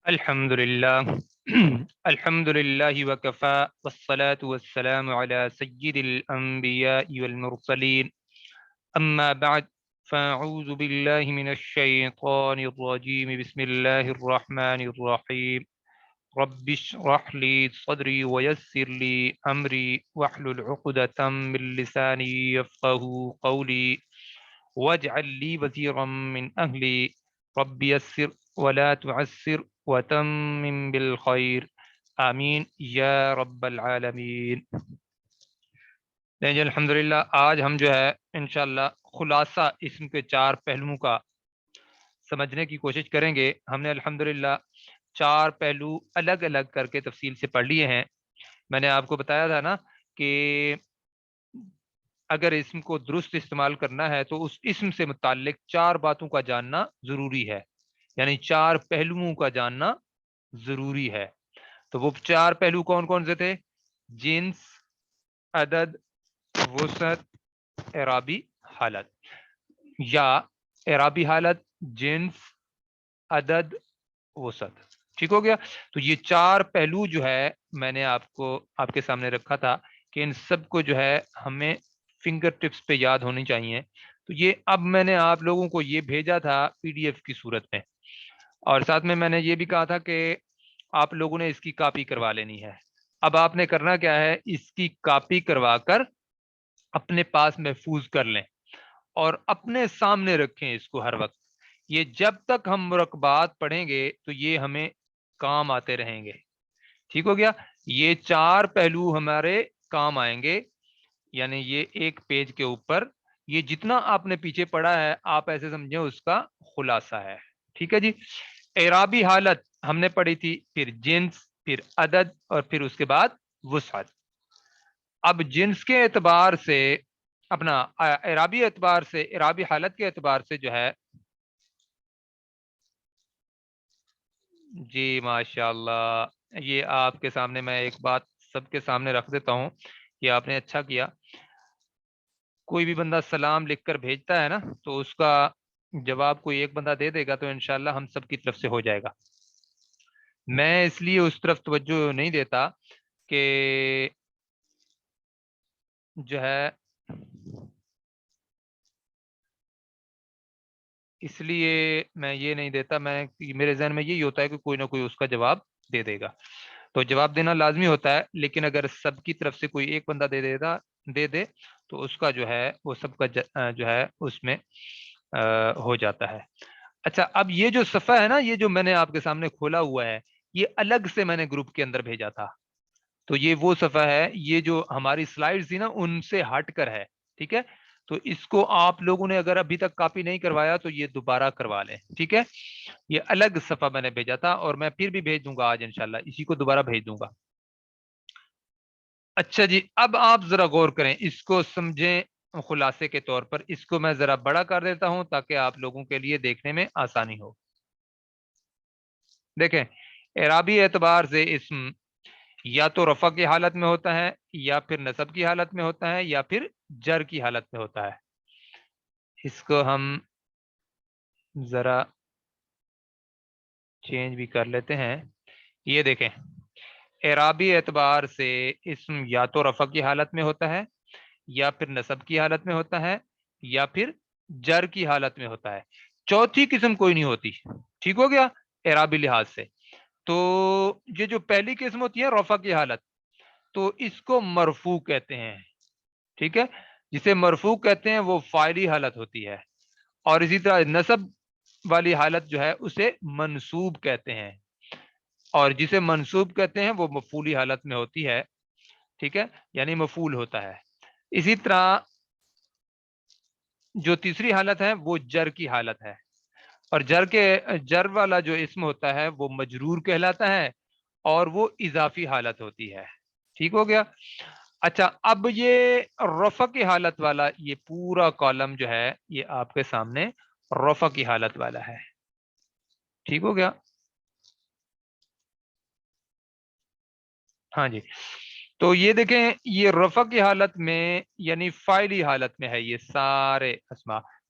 الحمد لله الحمد لله وكفى والصلاة والسلام على سيد الأنبياء والمرسلين أما بعد فأعوذ بالله من الشيطان الرجيم بسم الله الرحمن الرحيم رب اشرح لي صدري ويسر لي أمري واحلل عقدة من لساني يفقه قولي واجعل لي وزيرا من أهلي رب يسر ولا تعسر وتمم بالخير آمین یا رب العالمین۔ جی الحمدللہ آج ہم جو ہے انشاءاللہ خلاصہ اسم کے 4 پہلوؤں کا سمجھنے کی کوشش کریں گے۔ ہم نے الحمدللہ 4 پہلو الگ الگ کر کے تفصیل سے پڑھ لیے ہیں۔ میں نے آپ کو بتایا تھا نا کہ اگر اسم کو درست استعمال کرنا ہے تو اس اسم سے متعلق 4 باتوں کا جاننا ضروری ہے، یعنی 4 پہلوؤں کا جاننا ضروری ہے۔ تو وہ 4 پہلو کون کون سے تھے؟ جنس، عدد، وسعت، اعرابی حالت، یا اعرابی حالت، جنس، عدد، وسعت۔ ٹھیک ہو گیا؟ تو یہ 4 پہلو جو ہے میں نے آپ کے سامنے رکھا تھا کہ ان سب کو جو ہے ہمیں فنگر ٹپس پہ یاد ہونی چاہیے۔ تو یہ اب میں نے آپ لوگوں کو یہ بھیجا تھا پی ڈی ایف کی صورت میں، اور ساتھ میں نے یہ بھی کہا تھا کہ آپ لوگوں نے اس کی کاپی کروا لینی ہے۔ اب آپ نے کرنا کیا ہے، اس کی کاپی کروا کر اپنے پاس محفوظ کر لیں اور اپنے سامنے رکھیں اس کو ہر وقت۔ یہ جب تک ہم مرکبات پڑھیں گے تو یہ ہمیں کام آتے رہیں گے۔ ٹھیک ہو گیا؟ یہ 4 پہلو ہمارے کام آئیں گے، یعنی یہ ایک پیج کے اوپر یہ جتنا آپ نے پیچھے پڑھا ہے آپ ایسے سمجھیں اس کا خلاصہ ہے۔ ٹھیک ہے جی؟ اعرابی حالت ہم نے پڑھی تھی، پھر جنس، پھر عدد، اور پھر اس کے بعد وسعت۔ اب جنس کے اعتبار سے اپنا اعرابی اعتبار سے، اعرابی حالت کے اعتبار سے جو ہے، جی ماشاءاللہ، یہ آپ کے سامنے میں ایک بات سب کے سامنے رکھ دیتا ہوں، یہ آپ نے اچھا کیا۔ کوئی بھی بندہ سلام لکھ کر بھیجتا ہے نا تو اس کا جواب کوئی ایک بندہ دے دے گا تو انشاءاللہ ہم سب کی طرف سے ہو جائے گا۔ میں اس لیے اس طرف توجہ نہیں دیتا کہ جو ہے، اس لیے میں یہ نہیں دیتا، میرے ذہن میں یہی ہوتا ہے کہ کوئی نہ کوئی اس کا جواب دے دے گا، تو جواب دینا لازمی ہوتا ہے، لیکن اگر سب کی طرف سے کوئی ایک بندہ دے دے تو اس کا جو ہے وہ سب کا جو ہے اس میں ہو جاتا ہے۔ اچھا، اب یہ جو صفحہ ہے نا، یہ جو میں نے آپ کے سامنے کھولا ہوا ہے، یہ الگ سے میں نے گروپ کے اندر بھیجا تھا، تو یہ وہ صفحہ ہے، یہ جو ہماری سلائیڈ تھی نا ان سے ہٹ کر ہے۔ ٹھیک ہے؟ تو اس کو آپ لوگوں نے اگر ابھی تک کاپی نہیں کروایا تو یہ دوبارہ کروا لیں۔ ٹھیک ہے؟ یہ الگ صفحہ میں نے بھیجا تھا اور میں پھر بھی بھیج دوں گا آج انشاءاللہ، اسی کو دوبارہ بھیج دوں گا۔ اچھا جی، اب آپ ذرا غور کریں، اس کو سمجھیں خلاصے کے طور پر۔ اس کو میں ذرا بڑا کر دیتا ہوں تاکہ آپ لوگوں کے لیے دیکھنے میں آسانی ہو۔ دیکھیں، اعرابی اعتبار سے اسم یا تو رفع کی حالت میں ہوتا ہے، یا پھر نصب کی حالت میں ہوتا ہے، یا پھر جر کی حالت میں ہوتا ہے۔ اس کو ہم ذرا چینج بھی کر لیتے ہیں۔ یہ دیکھیں، اعرابی اعتبار سے اسم یا تو رفع کی حالت میں ہوتا ہے، یا پھر نصب کی حالت میں ہوتا ہے، یا پھر جر کی حالت میں ہوتا ہے۔ چوتھی قسم کوئی نہیں ہوتی۔ ٹھیک ہو گیا؟ اعرابی لحاظ سے تو یہ جو پہلی قسم ہوتی ہے رفع کی حالت، تو اس کو مرفوع کہتے ہیں۔ ٹھیک ہے؟ جسے مرفوع کہتے ہیں وہ فاعلی حالت ہوتی ہے، اور اسی طرح نصب والی حالت جو ہے اسے منصوب کہتے ہیں، اور جسے منصوب کہتے ہیں وہ مفعولی حالت میں ہوتی ہے۔ ٹھیک ہے؟ یعنی مفعول ہوتا ہے۔ اسی طرح جو تیسری حالت ہے وہ جر کی حالت ہے، اور جر والا جو اسم ہوتا ہے وہ مجرور کہلاتا ہے، اور وہ اضافی حالت ہوتی ہے۔ ٹھیک ہو گیا؟ اچھا، اب یہ رفع کی حالت والا یہ پورا کالم جو ہے یہ آپ کے سامنے رفع کی حالت والا ہے۔ ٹھیک ہو گیا؟ ہاں جی، تو یہ دیکھیں، یہ رفع کی حالت میں یعنی فاعلی حالت میں ہے یہ سارے اسما۔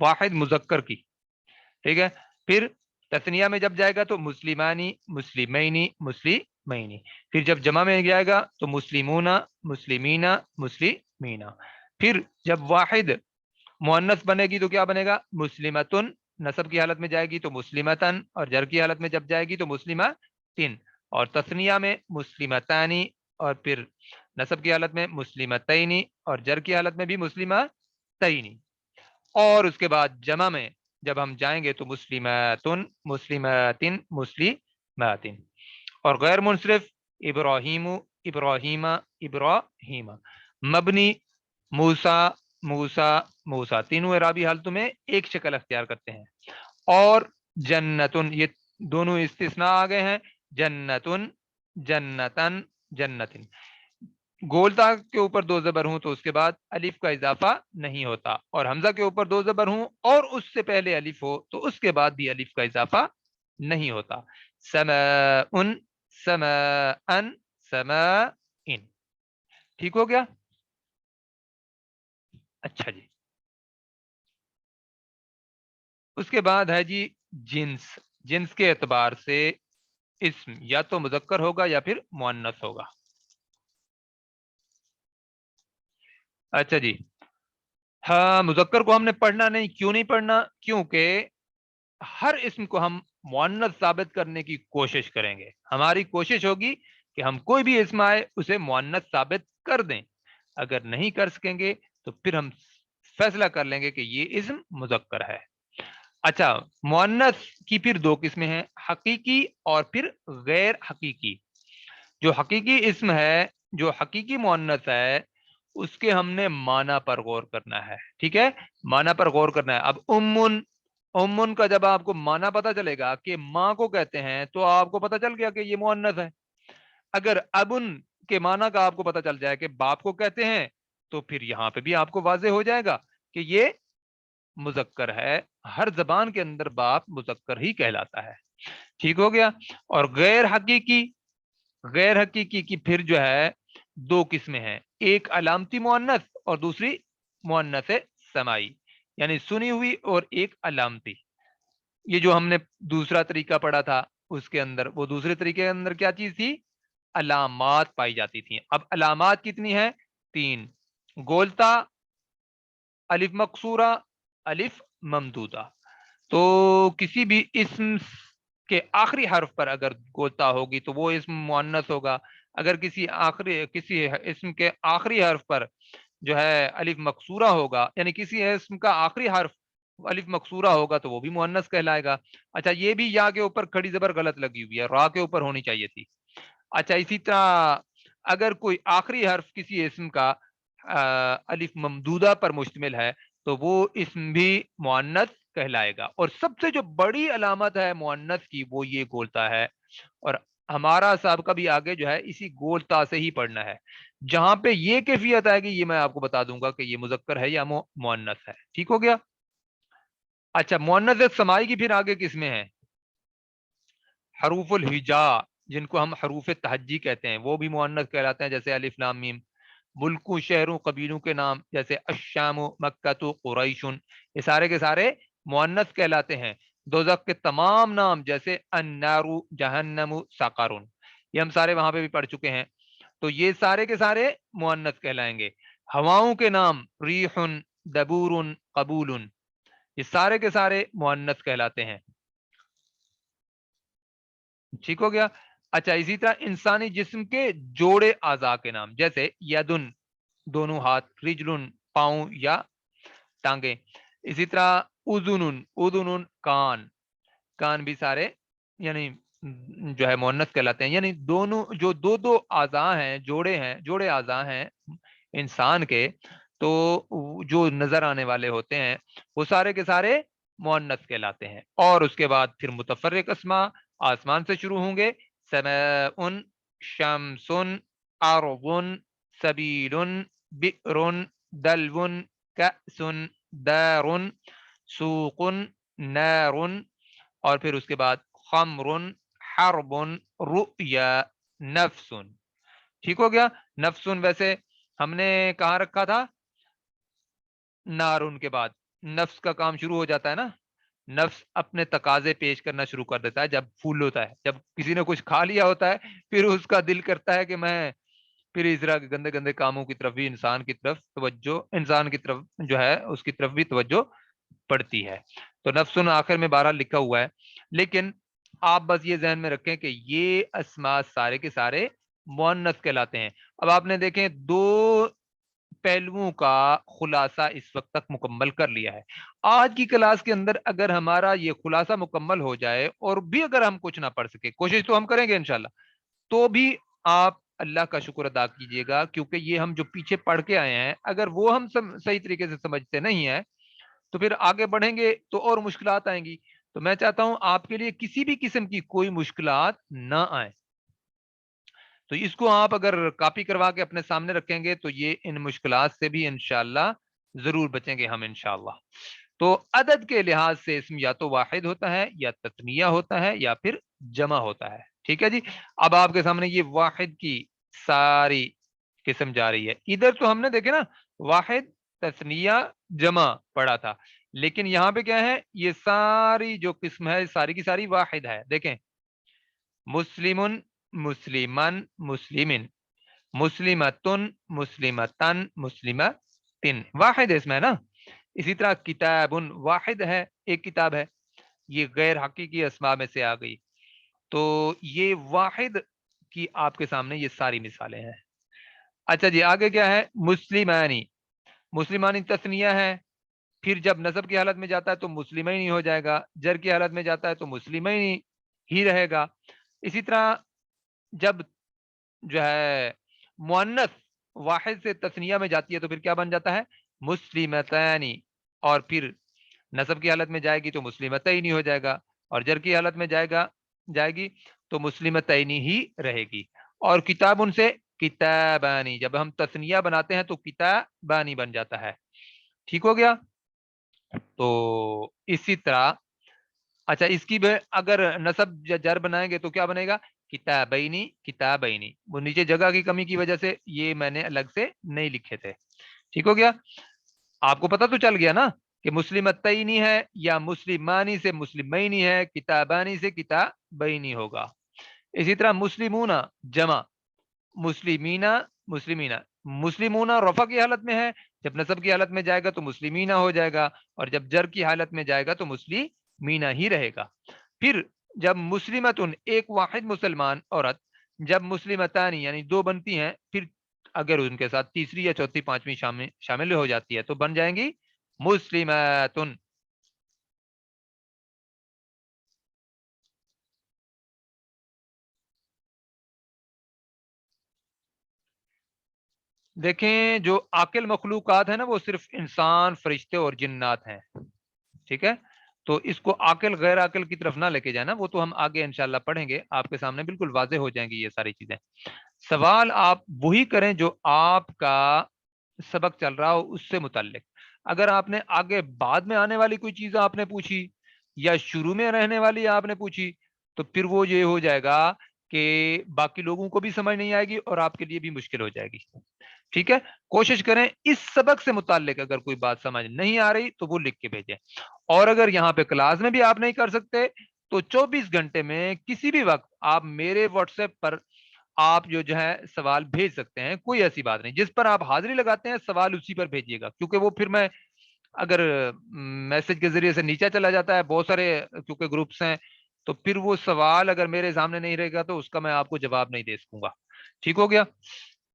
واحد مذکر کی، ٹھیک ہے. پھر تثنیہ میں جب جائے گا تو مسلمانی، مسلمینی، مسلمینی. پھر جب جمع میں جائے گا تو مسلمون، مسلمین، مسلمینا. پھر جب واحد مؤنث بنے گی تو کیا بنے گا؟ مسلمتن. نصب کی حالت میں جائے گی تو مسلمتن، اور جر کی حالت میں جب جائے گی تو مسلمتن. اور تثنیہ میں مسلمتانی، اور پھر نصب کی حالت میں مسلمتینی، اور جر کی حالت میں بھی مسلمتینی. اور اس کے بعد جمع میں جب ہم جائیں گے تو مسلماتن، مسلماتن، مسلماتن. اور غیر منصرف ابراہیم، ابراہیم، ابراہیم. مبنی موسیٰ، موسیٰ، موسیٰ. تینوں اعرابی حالتوں میں ایک شکل اختیار کرتے ہیں. اور جنتن، یہ دونوں استثناء آ گئے ہیں، جنتن، جنتن، جنتن. گولتا کے اوپر دو زبر ہوں تو اس کے بعد الف کا اضافہ نہیں ہوتا، اور حمزہ کے اوپر دو زبر ہوں اور اس سے پہلے الف ہو تو اس کے بعد بھی الف کا اضافہ نہیں ہوتا. سماء، سماء، سماء. ٹھیک ہو گیا؟ اچھا جی. اس کے بعد ہے جی جنس. جنس کے اعتبار سے اسم یا تو مذکر ہوگا یا پھر مؤنث ہوگا. اچھا جی. ہاں، مذکر کو ہم نے پڑھنا نہیں. کیوں نہیں پڑھنا؟ کیونکہ ہر اسم کو ہم مؤنث ثابت کرنے کی کوشش کریں گے. ہماری کوشش ہوگی کہ ہم کوئی بھی اسم آئے اسے مؤنث ثابت کر دیں. اگر نہیں کر سکیں گے تو پھر ہم فیصلہ کر لیں گے کہ یہ اسم مذکر ہے. اچھا، مؤنث کی پھر دو قسمیں ہیں، حقیقی اور پھر غیر حقیقی. جو حقیقی اسم ہے، جو حقیقی مؤنث ہے، اس کے ہم نے معنی پر غور کرنا ہے. ٹھیک ہے، معنی پر غور کرنا ہے. اب امن، امن کا جب آپ کو معنی پتا چلے گا کہ ماں کو کہتے ہیں تو آپ کو پتا چل گیا کہ یہ مؤنث ہے. اگر ابن کے معنی کا آپ کو پتا چل جائے کہ باپ کو کہتے ہیں تو پھر یہاں پہ بھی آپ کو واضح ہو جائے گا کہ یہ مذکر ہے. ہر زبان کے اندر باپ مذکر ہی کہلاتا ہے. ٹھیک ہو گیا. اور غیر حقیقی، غیر حقیقی کی پھر جو ہے دو قسمیں ہیں، ایک علامتی مؤنث اور دوسری مؤنث سمائی، یعنی سنی ہوئی، اور ایک علامتی. یہ جو ہم نے دوسرا طریقہ پڑھا تھا اس کے اندر، وہ دوسرے طریقے کے اندر کیا چیز تھی؟ علامات پائی جاتی تھیں. اب علامات کتنی ہیں؟ تین: گولتا، الف مقصورہ، الف ممدودہ. تو کسی بھی اسم کے آخری حرف پر اگر گولتا ہوگی تو وہ اسم مؤنث ہوگا. اگر کسی اسم کے آخری حرف پر جو ہے الف مقصورہ ہوگا، یعنی کسی اسم کا آخری حرف الف مقصورہ ہوگا تو وہ بھی مؤنث کہلائے گا. اچھا، یہ بھی یا کے اوپر کھڑی زبر غلط لگی ہوئی ہے، را کے اوپر ہونی چاہیے تھی. اچھا، اسی طرح اگر کوئی آخری حرف کسی اسم کا الف ممدودہ پر مشتمل ہے تو وہ اسم بھی مؤنث کہلائے گا. اور سب سے جو بڑی علامت ہے مؤنث کی وہ یہ گولتا ہے. اور ہمارا سابقہ بھی آگے جو ہے اسی گولتا سے ہی پڑھنا ہے. جہاں پہ یہ کیفیت آئے گی یہ میں آپ کو بتا دوں گا کہ یہ مذکر ہے یا مؤنث ہے. ٹھیک ہو گیا؟ اچھا، مؤنث سمائی کی پھر آگے کسمیں ہیں؟ حروف الہجا، جن کو ہم حروف تہجی کہتے ہیں، وہ بھی مؤنث کہلاتے ہیں، جیسے الف لام میم. ملکوں، شہروں، قبیلوں کے نام جیسے الشام، مکہ، قریش، یہ سارے کے سارے مؤنث کہلاتے ہیں. دوزخ کے تمام نام جیسے النار، جہنم، سقر، یہ ہم سارے وہاں پہ بھی پڑھ چکے ہیں. تو یہ سارے کے سارے مؤنث کہلائیں گے. ہواؤں کے نام ریح، دبور، قبول، یہ سارے کے سارے مؤنث کہلاتے ہیں. ٹھیک ہو گیا؟ اچھا، اسی طرح انسانی جسم کے جوڑے اعضاء کے نام جیسے یدن، دونوں ہاتھ، رجلن، پاؤں یا ٹانگیں. اسی طرح اذن، اذن، کان، کان بھی سارے یعنی جو ہے مؤنث کہلاتے ہیں. یعنی دونوں جو دو دو اعضاء ہیں، جوڑے اعضاء ہیں انسان کے، تو جو نظر آنے والے ہوتے ہیں وہ سارے کے سارے مؤنث کہلاتے ہیں. اور اس کے بعد پھر متفرق اسماء آسمان سے شروع ہوں گے: سماء، شمس، ارض، سبیل، بئر، دلو، کأس، دار، سوق، نار. اور پھر اس کے بعد خمر، حرب، رؤیا، نفس. ٹھیک ہو گیا؟ نفس ویسے ہم نے کہاں رکھا تھا؟ نارن کے بعد. نفس کا کام شروع ہو جاتا ہے نا، نفس اپنے تقاضے پیش کرنا شروع کر دیتا ہے جب پھول ہوتا ہے، جب کسی نے کچھ کھا لیا ہوتا ہے پھر اس کا دل کرتا ہے کہ میں پھر اس طرح کے گندے گندے کاموں کی طرف بھی انسان کی طرف توجہ، انسان کی طرف جو ہے اس کی طرف بھی توجہ پڑتی ہے۔ تو نفس آخر میں 12 لکھا ہوا ہے، لیکن آپ بس یہ ذہن میں رکھیں کہ یہ اسماء سارے کے سارے مؤنث کہلاتے ہیں۔ اب آپ نے دیکھیں دو پہلوؤں کا خلاصہ اس وقت تک مکمل کر لیا ہے۔ آج کی کلاس کے اندر اگر ہمارا یہ خلاصہ مکمل ہو جائے اور بھی اگر ہم کچھ نہ پڑھ سکے، کوشش تو ہم کریں گے انشاءاللہ، تو بھی آپ اللہ کا شکر ادا کیجئے گا، کیونکہ یہ ہم جو پیچھے پڑھ کے آئے ہیں اگر وہ ہم صحیح طریقے سے سمجھتے نہیں ہیں تو پھر آگے بڑھیں گے تو اور مشکلات آئیں گی۔ تو میں چاہتا ہوں آپ کے لیے کسی بھی قسم کی کوئی مشکلات نہ آئیں، تو اس کو آپ اگر کاپی کروا کے اپنے سامنے رکھیں گے تو یہ ان مشکلات سے بھی انشاءاللہ ضرور بچیں گے ہم انشاءاللہ۔ تو عدد کے لحاظ سے اسم یا تو واحد ہوتا ہے یا تثنیہ ہوتا ہے یا پھر جمع ہوتا ہے، ٹھیک ہے جی۔ اب آپ کے سامنے یہ واحد کی ساری قسم جا رہی ہے، ادھر تو ہم نے دیکھے نا واحد تثنیہ جمع پڑھا تھا، لیکن یہاں پہ کیا ہے، یہ ساری جو قسم ہے ساری کی ساری واحد ہے۔ دیکھیں مسلم، مسلمن، مسلمن، مسلمتن، مسلمتن، مسلمتن، واحد ہے اس میں نا۔ اسی طرح کتاب واحد ہے، ایک کتاب ہے، یہ غیر حقیقی اسماء میں سے آ گئی۔ تو یہ واحد کی آپ کے سامنے یہ ساری مثالیں ہیں۔ اچھا جی آگے کیا ہے، مسلمانی، مسلمانی تثنیہ ہے، پھر جب نصب کی حالت میں جاتا ہے تو مسلمین ہی ہو جائے گا، جر کی حالت میں جاتا ہے تو مسلمین ہی رہے گا۔ اسی طرح جب جو ہے مؤنث واحد سے تثنیہ میں جاتی ہے تو پھر کیا بن جاتا ہے، مسلمتانی، اور پھر نصب کی حالت میں جائے گی تو مسلمتین ہی ہو جائے گا، اور جر کی حالت میں جائے گی تو مسلمتین ہی رہے گی۔ اور کتاب ان سے کتابانی، جب ہم تثنیہ بناتے ہیں تو کتابانی بن جاتا ہے، ٹھیک ہو گیا۔ تو اسی طرح اچھا اس کی اگر نصب یا جر بنائیں گے تو کیا بنے گا، کتابینی، کتابینی، وہ نیچے جگہ کی کمی کی وجہ سے یہ میں نے الگ سے نہیں لکھے تھے، ٹھیک ہو گیا۔ آپ کو پتہ تو چل گیا نا کہ مسلمتینی ہے یا مسلمانی سے مسلمینی ہے، کتابانی سے کتابینی ہوگا۔ اسی طرح مسلمون جمع، مسلمینا، مسلمینا، مسلمون رفع کی حالت میں ہے، جب نصب کی حالت میں جائے گا تو مسلمینا ہو جائے گا، اور جب جر کی حالت میں جائے گا تو مسلمینا ہی رہے گا۔ پھر جب مسلمتن ایک واحد مسلمان عورت، جب مسلمتانی یعنی دو بنتی ہیں، پھر اگر ان کے ساتھ تیسری یا چوتھی پانچویں شامل ہو جاتی ہے تو بن جائیں گی مسلماتن۔ دیکھیں جو عاقل مخلوقات ہیں نا وہ صرف انسان، فرشتے اور جنات ہیں، ٹھیک ہے۔ تو اس کو عاقل غیر عاقل کی طرف نہ لے کے جانا، وہ تو ہم آگے انشاءاللہ پڑھیں گے، آپ کے سامنے بالکل واضح ہو جائیں گی یہ ساری چیزیں۔ سوال آپ وہی کریں جو آپ کا سبق چل رہا ہو اس سے متعلق۔ اگر آپ نے آگے بعد میں آنے والی کوئی چیز آپ نے پوچھی یا شروع میں رہنے والی آپ نے پوچھی تو پھر وہ یہ ہو جائے گا کہ باقی لوگوں کو بھی سمجھ نہیں آئے گی اور آپ کے لیے بھی مشکل ہو جائے گی، ٹھیک ہے۔ کوشش کریں اس سبق سے متعلق اگر کوئی بات سمجھ نہیں آ رہی تو وہ لکھ کے بھیجیں، اور اگر یہاں پہ کلاس میں بھی آپ نہیں کر سکتے تو 24 گھنٹے میں کسی بھی وقت آپ میرے واٹس ایپ پر آپ جو ہے سوال بھیج سکتے ہیں، کوئی ایسی بات نہیں، جس پر آپ حاضری لگاتے ہیں سوال اسی پر بھیجیے گا، کیونکہ وہ پھر میں اگر میسج کے ذریعے سے نیچے چلا جاتا ہے، بہت سارے کیونکہ گروپس ہیں، تو پھر وہ سوال اگر میرے سامنے نہیں رہے گا تو اس کا میں آپ کو جواب نہیں دے سکوں گا، ٹھیک ہو گیا۔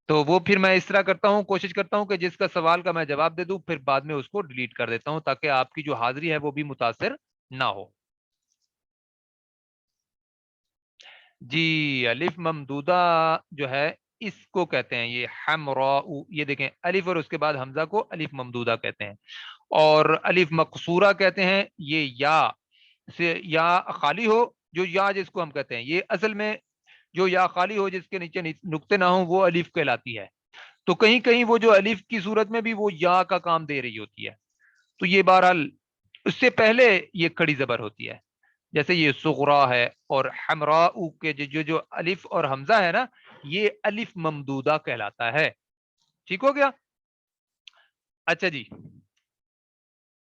تو وہ پھر میں اس طرح کرتا ہوں، کوشش کرتا ہوں کہ جس کا سوال کا میں جواب دے دوں پھر بعد میں اس کو ڈیلیٹ کر دیتا ہوں تاکہ آپ کی جو حاضری ہے وہ بھی متاثر نہ ہو۔ جی الف ممدودہ جو ہے اس کو کہتے ہیں یہ حمراء، یہ دیکھیں الف اور اس کے بعد حمزہ کو الف ممدودہ کہتے ہیں، اور الف مقصورہ کہتے ہیں یہ یا سے یا خالی ہو، جو یا جس کو ہم کہتے ہیں یہ اصل میں جو یا خالی ہو جس کے نیچے نقطے نہ ہوں وہ الف کہلاتی ہے۔ تو کہیں کہیں وہ جو الف کی صورت میں بھی وہ یا کا کام دے رہی ہوتی ہے، تو یہ بہرحال اس سے پہلے یہ کھڑی زبر ہوتی ہے، جیسے یہ صغرا ہے، اور حمراء کے جو الف اور حمزہ ہے نا یہ الف ممدودہ کہلاتا ہے، ٹھیک ہو گیا۔ اچھا جی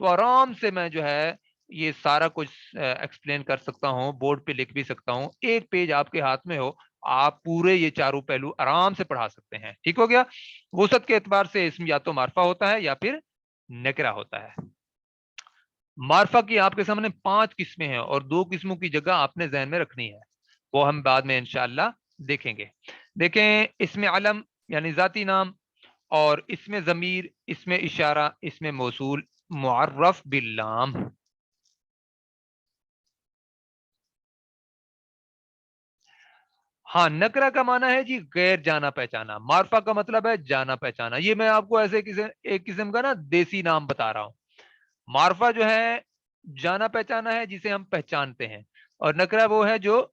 تو آرام سے میں جو ہے یہ سارا کچھ ایکسپلین کر سکتا ہوں، بورڈ پہ لکھ بھی سکتا ہوں، ایک پیج آپ کے ہاتھ میں ہو، آپ پورے یہ چاروں پہلو آرام سے پڑھا سکتے ہیں. ٹھیک ہو گیا. وسعت کے اعتبار سے اسم یا تو معرفہ ہوتا ہے یا پھر نکرہ ہوتا ہے. معرفہ کی آپ کے سامنے 5 قسمیں ہیں اور 2 قسموں کی جگہ آپ نے ذہن میں رکھنی ہے، وہ ہم بعد میں انشاءاللہ دیکھیں گے. دیکھیں اسم علم یعنی ذاتی نام، اور اسم ضمیر، اسم اشارہ، اسم موصول، معرف باللام. ہاں، نکرہ کا معنی ہے جی غیر جانا پہچانا، معرفہ کا مطلب ہے جانا پہچانا. یہ میں آپ کو ایسے ایک قسم کا نا دیسی نام بتا رہا ہوں. معرفہ جو ہے جانا پہچانا ہے جسے ہم پہچانتے ہیں، اور نکرہ وہ ہے جو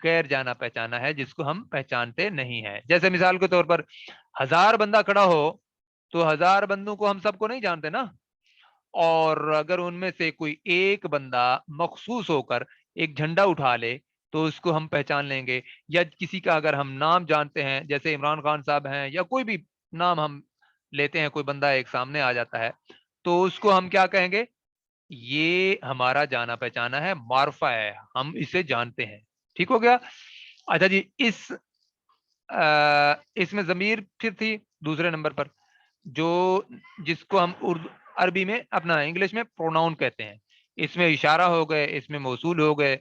غیر جانا پہچانا ہے جس کو ہم پہچانتے نہیں ہیں. جیسے مثال کے طور پر 1000 بندہ کھڑا ہو تو 1000 بندوں کو ہم سب کو نہیں جانتے نا، اور اگر ان میں سے کوئی ایک بندہ مخصوص ہو کر ایک جھنڈا اٹھا لے تو اس کو ہم پہچان لیں گے. یا کسی کا اگر ہم نام جانتے ہیں، جیسے عمران خان صاحب ہیں، یا کوئی بھی نام ہم لیتے ہیں، کوئی بندہ ایک سامنے آ جاتا ہے تو اس کو ہم کیا کہیں گے؟ یہ ہمارا جانا پہچانا ہے، معرفہ ہے، ہم اسے جانتے ہیں. ٹھیک ہو گیا. اچھا جی، اس میں ضمیر پھر تھی دوسرے نمبر پر، جو جس کو ہم عربی میں اپنا انگلش میں پروناؤن کہتے ہیں. اس میں اشارہ ہو گئے، اس میں موصول ہو گئے،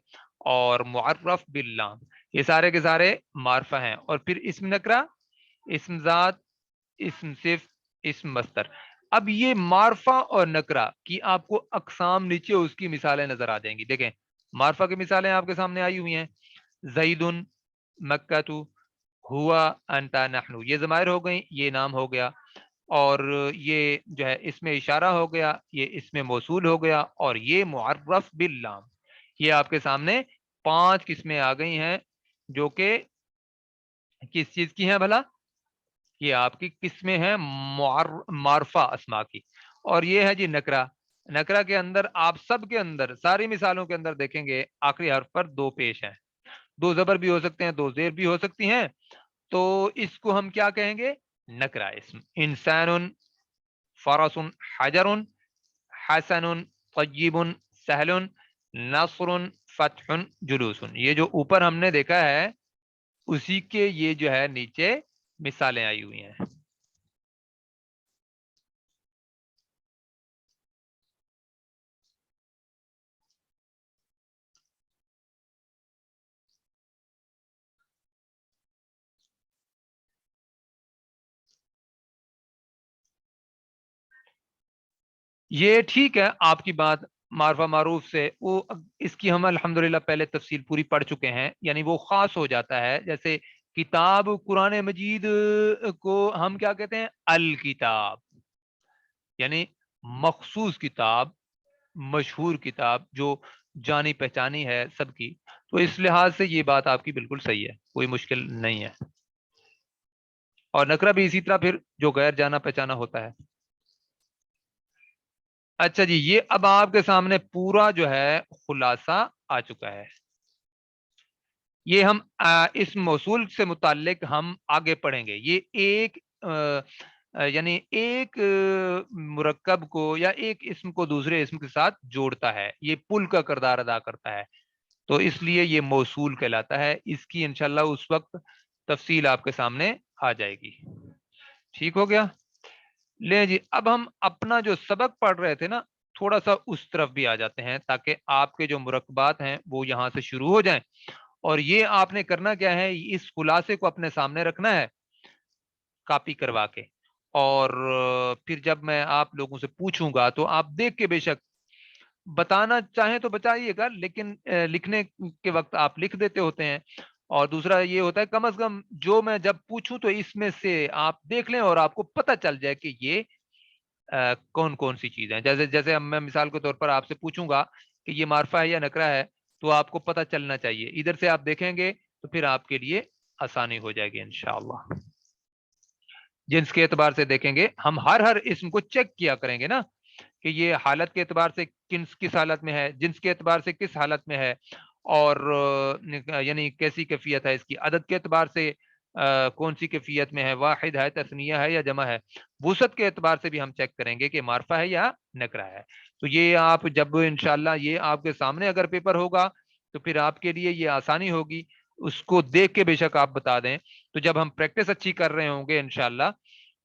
اور معرف باللام، یہ سارے کے سارے معرفہ ہیں. اور پھر اسم نکرہ، اسم ذات، اسم صفت، اسم مصدر. اب یہ معرفہ اور نکرہ کی آپ کو اقسام نیچے اس کی مثالیں نظر آ جائیں گی. دیکھیں معرفہ کی مثالیں آپ کے سامنے آئی ہوئی ہیں. زید، مکہ، ہوا، انتا، نحنو، یہ ضمائر ہو گئی، یہ نام ہو گیا. اور یہ جو ہے اس میں اشارہ ہو گیا، یہ اس میں موصول ہو گیا، اور یہ معرف باللام. یہ آپ کے سامنے 5 قسمیں آ گئی ہیں جو کہ کس چیز کی ہیں بھلا؟ یہ آپ کی قسمیں ہیں معرفہ اسما کی. اور یہ ہے جی نکرہ. نکرہ کے اندر آپ سب کے اندر ساری مثالوں کے اندر دیکھیں گے آخری حرف پر 2 پیش ہیں، 2 زبر بھی ہو سکتے ہیں، 2 زیر بھی ہو سکتی ہیں. تو اس کو ہم کیا کہیں گے؟ نکرہ اسم. انسان، فرس، حجر، حسن، طیب، سہل، نصر، فتح، جلوس. یہ جو اوپر ہم نے دیکھا ہے اسی کے یہ جو ہے نیچے مثالیں آئی ہوئی ہیں. یہ ٹھیک ہے آپ کی بات، معرفہ معروف سے وہ اس کی ہم الحمدللہ پہلے تفصیل پوری پڑھ چکے ہیں. یعنی وہ خاص ہو جاتا ہے. جیسے کتاب قرآن مجید کو ہم کیا کہتے ہیں؟ الکتاب، یعنی مخصوص کتاب، مشہور کتاب جو جانی پہچانی ہے سب کی. تو اس لحاظ سے یہ بات آپ کی بالکل صحیح ہے، کوئی مشکل نہیں ہے. اور نکرہ بھی اسی طرح پھر جو غیر جانا پہچانا ہوتا ہے. اچھا جی، یہ اب آپ کے سامنے پورا جو ہے خلاصہ آ چکا ہے. یہ ہم اس موصول سے متعلق ہم آگے پڑھیں گے. یہ ایک یعنی ایک مرکب کو یا ایک اسم کو دوسرے اسم کے ساتھ جوڑتا ہے، یہ پل کا کردار ادا کرتا ہے. تو اس لیے یہ موصول کہلاتا ہے. اس کی انشاءاللہ اس وقت تفصیل آپ کے سامنے آ جائے گی. ٹھیک ہو گیا. لے جی، اب ہم اپنا جو سبق پڑھ رہے تھے نا تھوڑا سا اس طرف بھی آ جاتے ہیں تاکہ آپ کے جو مرکبات ہیں وہ یہاں سے شروع ہو جائیں. اور یہ آپ نے کرنا کیا ہے؟ اس خلاصے کو اپنے سامنے رکھنا ہے کاپی کروا کے، اور پھر جب میں آپ لوگوں سے پوچھوں گا تو آپ دیکھ کے بے شک بتانا چاہیں تو بتائیے گا، لیکن لکھنے کے وقت آپ لکھ دیتے ہوتے ہیں. اور دوسرا یہ ہوتا ہے کم از کم جو میں جب پوچھوں تو اس میں سے آپ دیکھ لیں اور آپ کو پتہ چل جائے کہ یہ کون کون سی چیزیں ہیں. جیسے جیسے میں مثال کے طور پر آپ سے پوچھوں گا کہ یہ معرفہ ہے یا نکرہ ہے تو آپ کو پتہ چلنا چاہیے. ادھر سے آپ دیکھیں گے تو پھر آپ کے لیے آسانی ہو جائے گی انشاءاللہ. جنس کے اعتبار سے دیکھیں گے ہم ہر اسم کو چیک کیا کریں گے نا کہ یہ حالت کے اعتبار سے کس حالت میں ہے، جنس کے اعتبار سے کس حالت میں ہے، اور یعنی کیسی کیفیت ہے اس کی، عدد کے اعتبار سے کون سی کیفیت میں ہے، واحد ہے، تثنیہ ہے یا جمع ہے. وسعت کے اعتبار سے بھی ہم چیک کریں گے کہ معرفہ ہے یا نکرہ ہے. تو یہ آپ جب انشاءاللہ یہ آپ کے سامنے اگر پیپر ہوگا تو پھر آپ کے لیے یہ آسانی ہوگی، اس کو دیکھ کے بے شک آپ بتا دیں، تو جب ہم پریکٹس اچھی کر رہے ہوں گے انشاءاللہ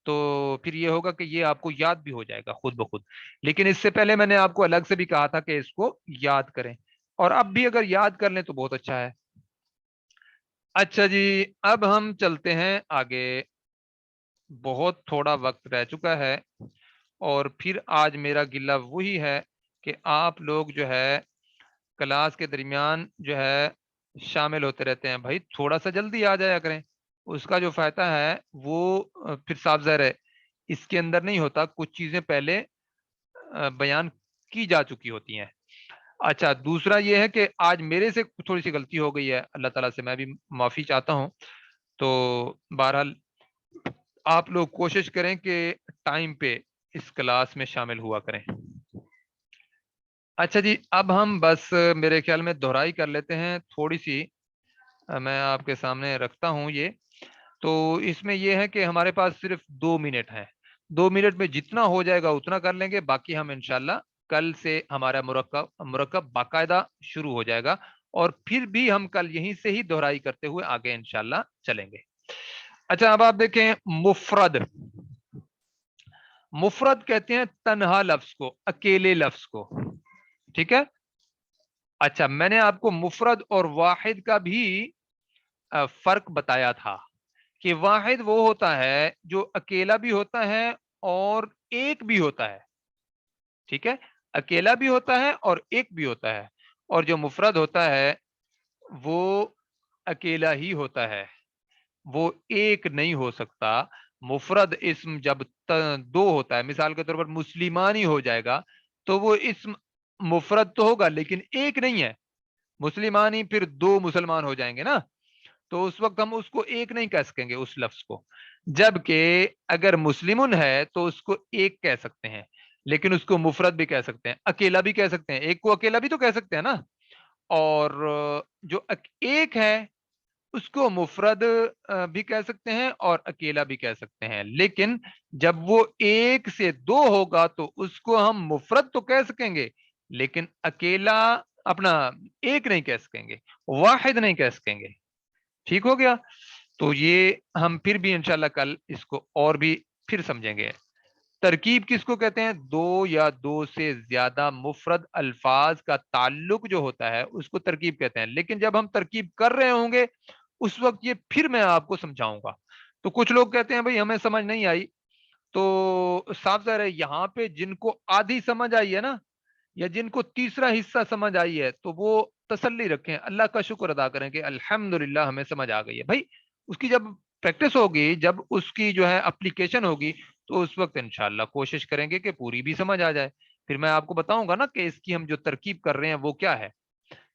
تو پھر یہ ہوگا کہ یہ آپ کو یاد بھی ہو جائے گا خود بخود۔ لیکن اس سے پہلے میں نے آپ کو الگ سے بھی کہا تھا کہ اس کو یاد کریں، اور اب بھی اگر یاد کر لیں تو بہت اچھا ہے۔ اچھا جی، اب ہم چلتے ہیں آگے، بہت تھوڑا وقت رہ چکا ہے، اور پھر آج میرا گلہ وہی ہے کہ آپ لوگ جو ہے کلاس کے درمیان جو ہے شامل ہوتے رہتے ہیں، بھائی تھوڑا سا جلدی آ جایا کریں، اس کا جو فائدہ ہے وہ پھر صاف ظاہر ہے اس کے اندر نہیں ہوتا، کچھ چیزیں پہلے بیان کی جا چکی ہوتی ہیں۔ اچھا، دوسرا یہ ہے کہ آج میرے سے تھوڑی سی غلطی ہو گئی ہے، اللہ تعالیٰ سے میں بھی معافی چاہتا ہوں، تو بہرحال آپ لوگ کوشش کریں کہ ٹائم پہ اس کلاس میں شامل ہوا کریں۔ اچھا جی، اب ہم بس میرے خیال میں دہرائی کر لیتے ہیں تھوڑی سی، میں آپ کے سامنے رکھتا ہوں یہ، تو اس میں یہ ہے کہ ہمارے پاس صرف 2 منٹ ہیں، 2 منٹ میں جتنا ہو جائے گا اتنا کر لیں گے، باقی ہم انشاءاللہ کل سے ہمارا مرکب باقاعدہ شروع ہو جائے گا، اور پھر بھی ہم کل یہیں سے ہی دہرائی کرتے ہوئے آگے انشاءاللہ چلیں گے۔ اچھا، اب آپ دیکھیں مفرد، مفرد کہتے ہیں تنہا لفظ کو، اکیلے لفظ کو، ٹھیک ہے۔ اچھا، میں نے آپ کو مفرد اور واحد کا بھی فرق بتایا تھا کہ واحد وہ ہوتا ہے جو اکیلا بھی ہوتا ہے اور ایک بھی ہوتا ہے، ٹھیک ہے، اکیلا بھی ہوتا ہے اور ایک بھی ہوتا ہے، اور جو مفرد ہوتا ہے وہ اکیلا ہی ہوتا ہے، وہ ایک نہیں ہو سکتا۔ مفرد اسم جب دو ہوتا ہے، مثال کے طور پر مسلمان ہی ہو جائے گا تو وہ اسم مفرد تو ہوگا لیکن ایک نہیں ہے، مسلمان ہی پھر دو مسلمان ہو جائیں گے نا، تو اس وقت ہم اس کو ایک نہیں کہہ سکیں گے اس لفظ کو، جبکہ اگر مسلمن ہے تو اس کو ایک کہہ سکتے ہیں، لیکن اس کو مفرد بھی کہہ سکتے ہیں، اکیلا بھی کہہ سکتے ہیں، ایک کو اکیلا بھی تو کہہ سکتے ہیں نا، اور جو ایک ہے اس کو مفرد بھی کہہ سکتے ہیں اور اکیلا بھی کہہ سکتے ہیں، لیکن جب وہ ایک سے دو ہوگا تو اس کو ہم مفرد تو کہہ سکیں گے لیکن اکیلا اپنا ایک نہیں کہہ سکیں گے، واحد نہیں کہہ سکیں گے، ٹھیک ہو گیا۔ تو یہ ہم پھر بھی انشاءاللہ کل اس کو اور بھی پھر سمجھیں گے۔ ترکیب کس کو کہتے ہیں؟ دو یا دو سے زیادہ مفرد الفاظ کا تعلق جو ہوتا ہے اس کو ترکیب کہتے ہیں، لیکن جب ہم ترکیب کر رہے ہوں گے اس وقت یہ پھر میں آپ کو سمجھاؤں گا۔ تو کچھ لوگ کہتے ہیں بھائی ہمیں سمجھ نہیں آئی، تو صاف ظاہر ہے یہاں پہ جن کو آدھی سمجھ آئی ہے نا، یا جن کو تیسرا حصہ سمجھ آئی ہے تو وہ تسلی رکھیں، اللہ کا شکر ادا کریں کہ الحمدللہ ہمیں سمجھ آ گئی ہے۔ بھائی اس کی جب پریکٹس ہوگی، جب اس کی جو ہے اپلیکیشن ہوگی تو اس وقت انشاءاللہ کوشش کریں گے کہ پوری بھی سمجھ آ جائے، پھر میں آپ کو بتاؤں گا نا کہ اس کی ہم جو ترکیب کر رہے ہیں وہ کیا ہے،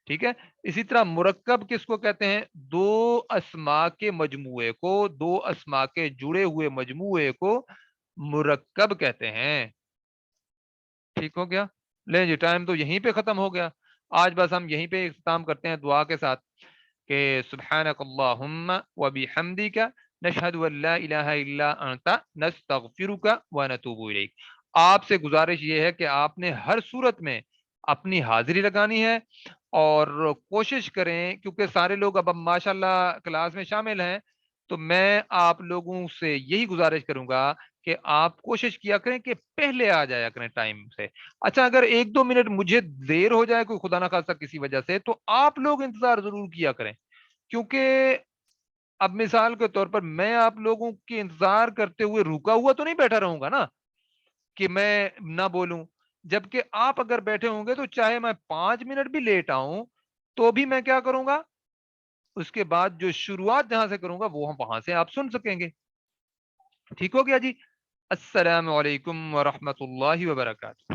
ٹھیک ہے۔ اسی طرح مرکب کس کو کہتے ہیں؟ دو اسما کے مجموعے کو، دو اسما کے جڑے ہوئے مجموعے کو مرکب کہتے ہیں، ٹھیک ہو گیا۔ لیں جی، ٹائم تو یہیں پہ ختم ہو گیا، آج بس ہم یہیں پہ اختتام کرتے ہیں دعا کے ساتھ کہ سبحانک اللہم و بحمدک نشہد ان لا الہ الا انت نستغفرک و نتوب الیک۔ آپ سے گزارش یہ ہے کہ آپ نے ہر صورت میں اپنی حاضری لگانی ہے، اور کوشش کریں، کیونکہ سارے لوگ اب ماشاءاللہ کلاس میں شامل ہیں، تو میں آپ لوگوں سے یہی گزارش کروں گا کہ آپ کوشش کیا کریں کہ پہلے آ جایا کریں ٹائم سے۔ اچھا، اگر 1-2 منٹ مجھے دیر ہو جائے کوئی خدا نہ خواستہ کسی وجہ سے، تو آپ لوگ انتظار ضرور کیا کریں، کیونکہ اب مثال کے طور پر میں آپ لوگوں کی انتظار کرتے ہوئے رکا ہوا تو نہیں بیٹھا رہوں گا نا کہ میں نہ بولوں، جبکہ آپ اگر بیٹھے ہوں گے تو چاہے میں 5 منٹ بھی لیٹ آؤں تو بھی میں کیا کروں گا، اس کے بعد جو شروعات جہاں سے کروں گا وہ ہم وہاں سے آپ سن سکیں گے، ٹھیک ہو گیا جی۔ السلام علیکم ورحمۃ اللہ وبرکاتہ۔